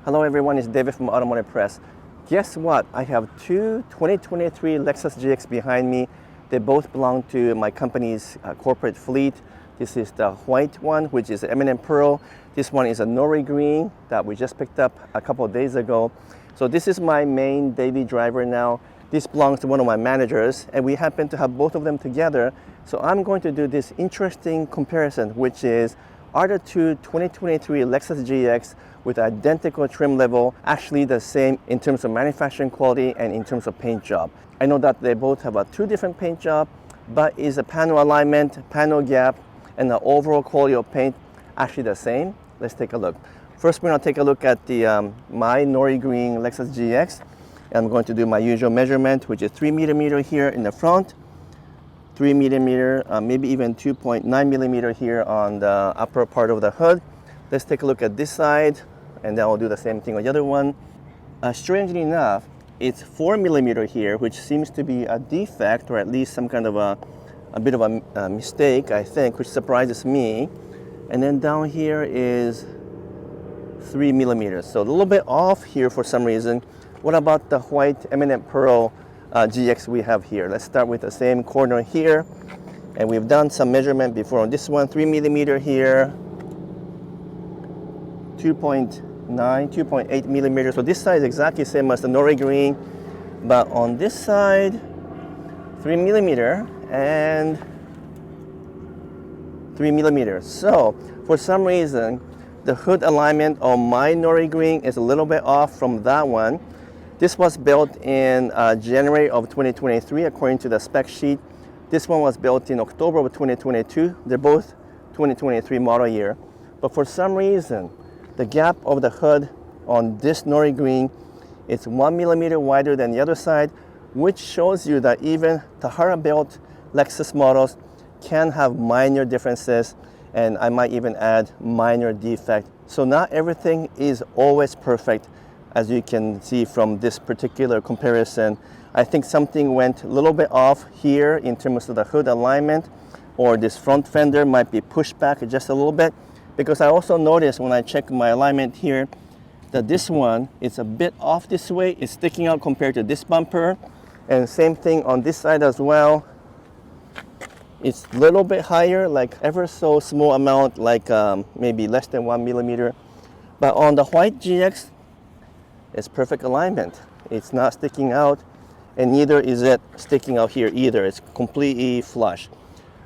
Hello everyone, it's David from Automotive Press. Guess what? I have two 2023 Lexus GX behind me. They both belong to my company's corporate fleet. This is the white one, which is Eminent Pearl. This one is a nori green that we just picked up a couple of days ago. So this is my main daily driver now. This belongs to one of my managers, and we happen to have both of them together. So I'm going to do this interesting comparison, which is, are the two 2023 Lexus GX with identical trim level actually the same in terms of manufacturing quality and in terms of paint job? I know that they both have two different paint job, but is the panel alignment, panel gap, and the overall quality of paint actually the same? Let's take a look. First, we're going to take a look at the my nori green Lexus GX. I'm going to do my usual measurement, which is 3 millimeter here in the front, 3 millimeter, maybe even 2.9 millimeter here on the upper part of the hood. Let's take a look at this side, and then I'll do the same thing on the other one. Strangely enough, it's 4 millimeter here, which seems to be a defect, or at least some kind of a bit of a mistake, I think, which surprises me. And then down here is 3 millimeters, so a little bit off here for some reason. What about the white Eminent Pearl GX we have here? Let's start with the same corner here, and we've done some measurement before on this one. 3 millimeter here, 2.9, 2.8 millimeters. So this side is exactly the same as the nori green, but on this side, 3 millimeter and 3 millimeters. So for some reason, the hood alignment on my nori green is a little bit off from that one. This was built in January of 2023 according to the spec sheet. This one was built in October of 2022. They're both 2023 model year. But for some reason, the gap of the hood on this nori green is 1 millimeter wider than the other side, which shows you that even Tahara built Lexus models can have minor differences, and I might even add minor defect. So not everything is always perfect. As you can see from this particular comparison, I think something went a little bit off here in terms of the hood alignment, or this front fender might be pushed back just a little bit, because I also noticed when I check my alignment here that this one is a bit off this way. It's sticking out compared to this bumper, and same thing on this side as well. It's a little bit higher, like ever so small amount, like maybe less than 1 millimeter. But on the white GX, it's perfect alignment. It's not sticking out, and neither is it sticking out here either. It's completely flush,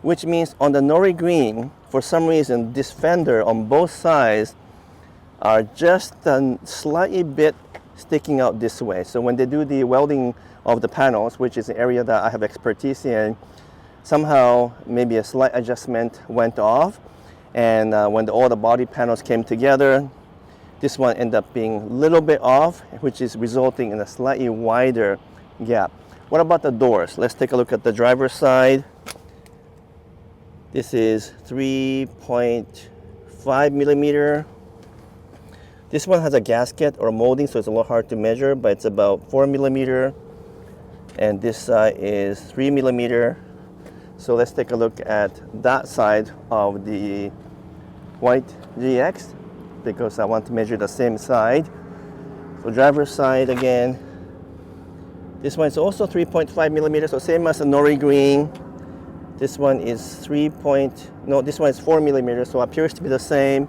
which means on the nori green, for some reason, this fender on both sides are just a slightly bit sticking out this way. So when they do the welding of the panels, which is an area that I have expertise in, somehow maybe a slight adjustment went off, and when all the body panels came together, this one ended up being a little bit off, which is resulting in a slightly wider gap. What about the doors? Let's take a look at the driver's side. This is 3.5 millimeter. This one has a gasket or molding, so it's a little hard to measure, but it's about 4 millimeter. And this side is 3 millimeter. So let's take a look at that side of the white GX, because I want to measure the same side. So driver's side again. This one is also 3.5 millimeters, so same as the nori green. This one is this one is 4 millimeters, so appears to be the same.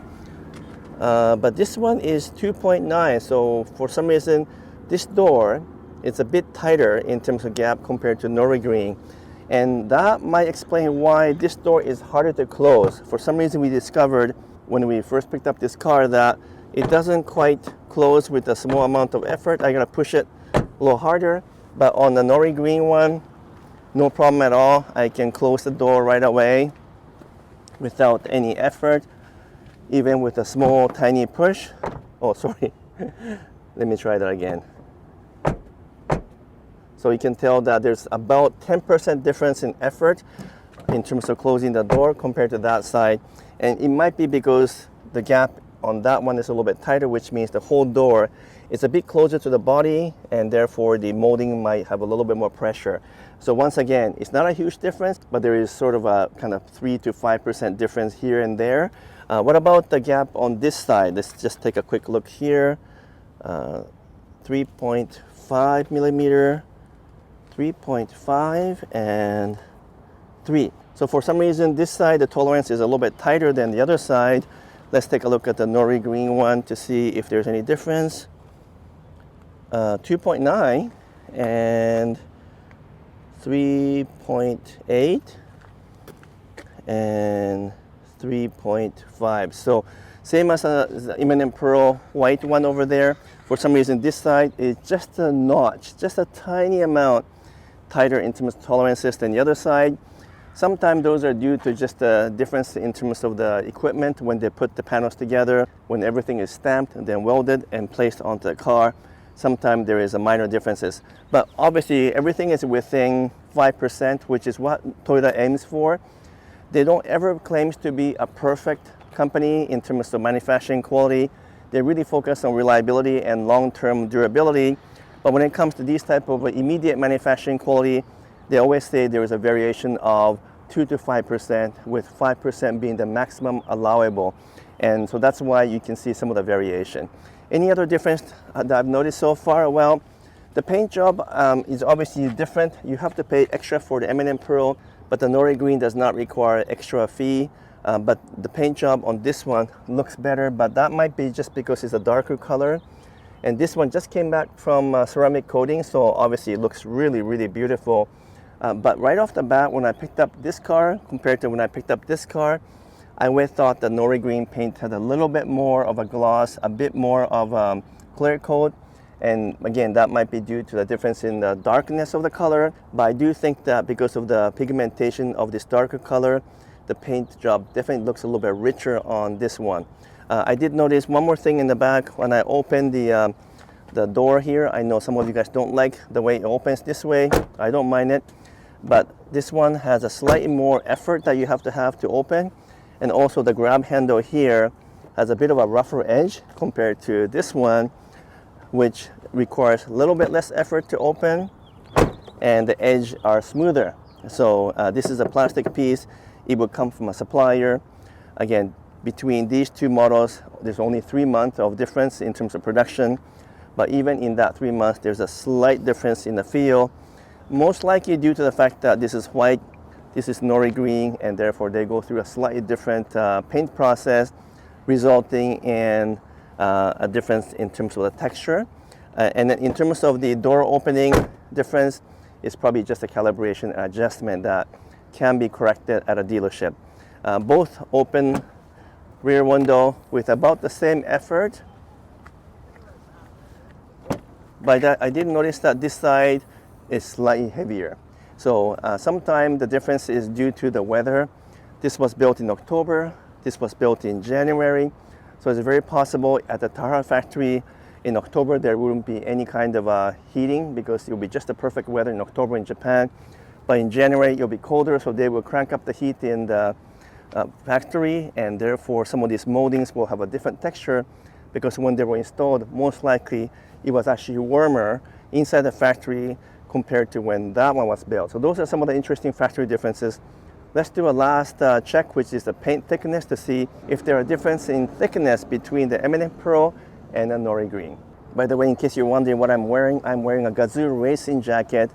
But this one is 2.9, so for some reason, this door is a bit tighter in terms of gap compared to nori green. And that might explain why this door is harder to close. For some reason, we discovered when we first picked up this car that it doesn't quite close with a small amount of effort. I gotta push it a little harder, but on the nori green one, no problem at all. I can close the door right away without any effort, even with a small tiny push. Oh, sorry. Let me try that again. So you can tell that there's about 10% difference in effort in terms of closing the door compared to that side. And it might be because the gap on that one is a little bit tighter, which means the whole door is a bit closer to the body, and therefore the molding might have a little bit more pressure. So once again, it's not a huge difference, but there is sort of a kind of 3 to 5% difference here and there. What about the gap on this side? Let's just take a quick look here. 3.5 millimeter, 3.5, and 3. So for some reason, this side, the tolerance is a little bit tighter than the other side. Let's take a look at the nori green one to see if there's any difference. 2.9 and 3.8 and 3.5. So same as the eminent pearl white one over there. For some reason, this side is just a notch, just a tiny amount tighter in terms of tolerances than the other side. Sometimes those are due to just a difference in terms of the equipment when they put the panels together, when everything is stamped and then welded and placed onto the car. Sometimes there is a minor differences. But obviously everything is within 5%, which is what Toyota aims for. They don't ever claim to be a perfect company in terms of manufacturing quality. They really focus on reliability and long-term durability. But when it comes to these type of immediate manufacturing quality, they always say there is a variation of 2 to 5%, with 5% being the maximum allowable. And so that's why you can see some of the variation. Any other difference that I've noticed so far? Well, the paint job is obviously different. You have to pay extra for the eminent pearl, but the nori green does not require extra fee. But the paint job on this one looks better, but that might be just because it's a darker color. And this one just came back from ceramic coating, so obviously it looks really, really beautiful. But right off the bat, when I picked up this car compared to when I picked up this car, I always thought the nori green paint had a little bit more of a gloss, a bit more of clear coat. And again, that might be due to the difference in the darkness of the color. But I do think that because of the pigmentation of this darker color, the paint job definitely looks a little bit richer on this one. I did notice one more thing in the back. When I opened the door here, I know some of you guys don't like the way it opens this way. I don't mind it. But this one has a slightly more effort that you have to open. And also the grab handle here has a bit of a rougher edge compared to this one, which requires a little bit less effort to open, and the edges are smoother. So this is a plastic piece. It will come from a supplier. Again, between these two models, there's only 3 months of difference in terms of production. But even in that 3 months, there's a slight difference in the feel. Most likely due to the fact that this is white, this is nori green, and therefore they go through a slightly different paint process, resulting in a difference in terms of the texture. And then in terms of the door opening difference, it's probably just a calibration adjustment that can be corrected at a dealership. Both open rear window with about the same effort. By that, I did notice that this side is slightly heavier. So sometimes the difference is due to the weather. This was built in October. This was built in January. So it's very possible at the Tahara factory in October there wouldn't be any kind of heating, because it will be just the perfect weather in October in Japan. But in January it'll be colder, so they will crank up the heat in the factory, and therefore some of these moldings will have a different texture, because when they were installed, most likely it was actually warmer inside the factory compared to when that one was built. So those are some of the interesting factory differences. Let's do a last check, which is the paint thickness, to see if there are differences in thickness between the eminent pearl and the nori green. By the way, in case you're wondering what I'm wearing a Gazoo racing jacket.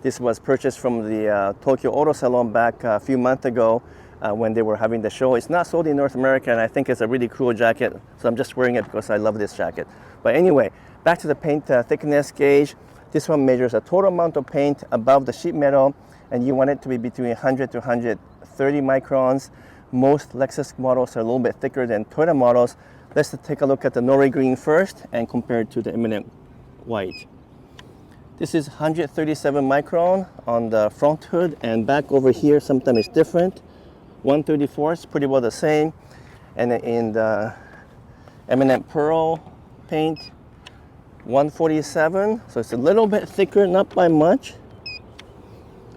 This was purchased from the Tokyo Auto Salon back a few months ago when they were having the show. It's not sold in North America, and I think it's a really cool jacket, so I'm just wearing it because I love this jacket. But anyway, back to the paint thickness gauge. This one measures a total amount of paint above the sheet metal, and you want it to be between 100 to 130 microns. Most Lexus models are a little bit thicker than Toyota models. Let's take a look at the nori green first and compare it to the eminent white. This is 137 micron on the front hood, and back over here sometimes it's different. 134 is pretty well the same. And in the eminent pearl paint, 147, so it's a little bit thicker, not by much.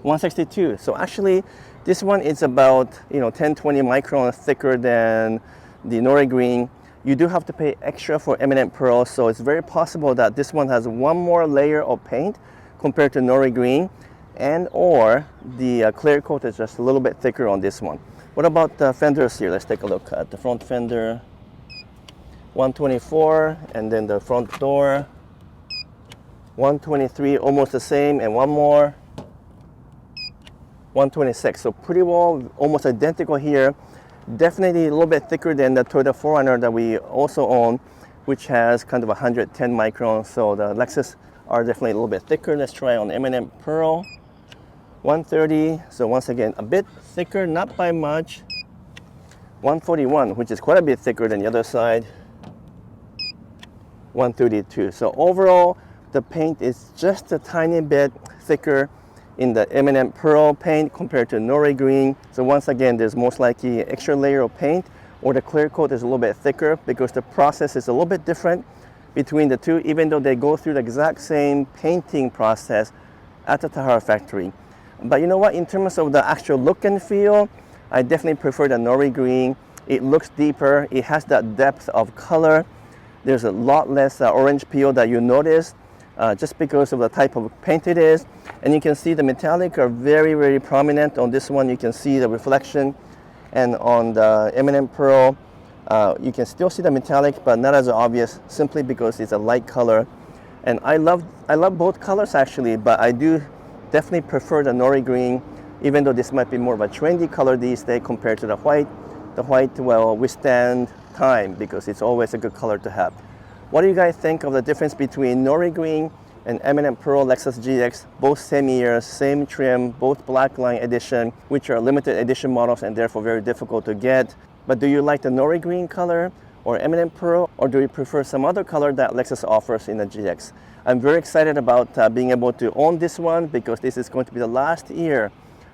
162, so actually this one is about 10-20 microns thicker than the nori green. You do have to pay extra for eminent pearl, so it's very possible that this one has one more layer of paint compared to nori green, and or the clear coat is just a little bit thicker on this one. What about the fenders here? Let's take a look at the front fender. 124, and then the front door. 123, almost the same, and one more. 126, so pretty well almost identical here. Definitely a little bit thicker than the Toyota 4Runner that we also own, which has kind of 110 microns. So the Lexus are definitely a little bit thicker. Let's try on M&M Pearl. 130, so once again a bit thicker, not by much. 141, which is quite a bit thicker than the other side. 132, so overall the paint is just a tiny bit thicker in the M&M Pearl paint compared to Nori Green. So once again, there's most likely an extra layer of paint, or the clear coat is a little bit thicker because the process is a little bit different between the two, even though they go through the exact same painting process at the Tahara factory. But you know what, in terms of the actual look and feel, I definitely prefer the Nori Green. It looks deeper, it has that depth of color. There's a lot less orange peel that you notice just because of the type of paint it is. And you can see the metallic are very, very prominent. On this one, you can see the reflection. And on the M&M Pearl, you can still see the metallic, but not as obvious, simply because it's a light color. And I love both colors actually, but I do definitely prefer the Nori Green, even though this might be more of a trendy color these days compared to the white. The white will withstand time because it's always a good color to have. What do you guys think of the difference between Nori Green and M&M Pearl Lexus GX? Both same year, same trim, both Blackline edition, which are limited edition models and therefore very difficult to get. But do you like the Nori Green color or M&M Pearl, or do you prefer some other color that Lexus offers in the GX? I'm very excited about being able to own this one because this is going to be the last year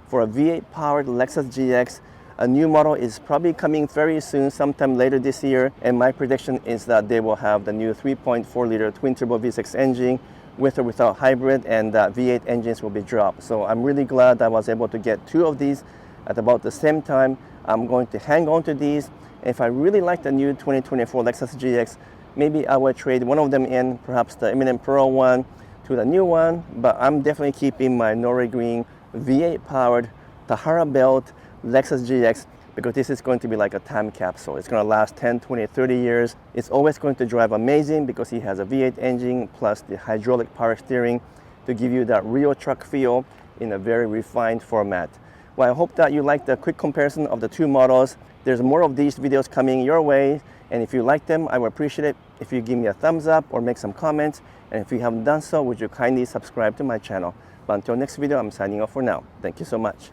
for a V8 powered Lexus GX. A new model is probably coming very soon, sometime later this year, and my prediction is that they will have the new 3.4 liter twin turbo V6 engine with or without hybrid, and V8 engines will be dropped. So I'm really glad I was able to get two of these at about the same time. I'm going to hang on to these. If I really like the new 2024 Lexus GX, maybe I will trade one of them in, perhaps the M&M Pearl one to the new one, but I'm definitely keeping my Nori Green V8 powered Tahara built Lexus GX because this is going to be like a time capsule. It's going to last 10, 20, 30 years. It's always going to drive amazing because it has a V8 engine plus the hydraulic power steering to give you that real truck feel in a very refined format. Well, I hope that you liked the quick comparison of the two models. There's more of these videos coming your way, and if you like them, I would appreciate it if you give me a thumbs up or make some comments. And if you haven't done so, would you kindly subscribe to my channel. But until next video, I'm signing off for now. Thank you so much.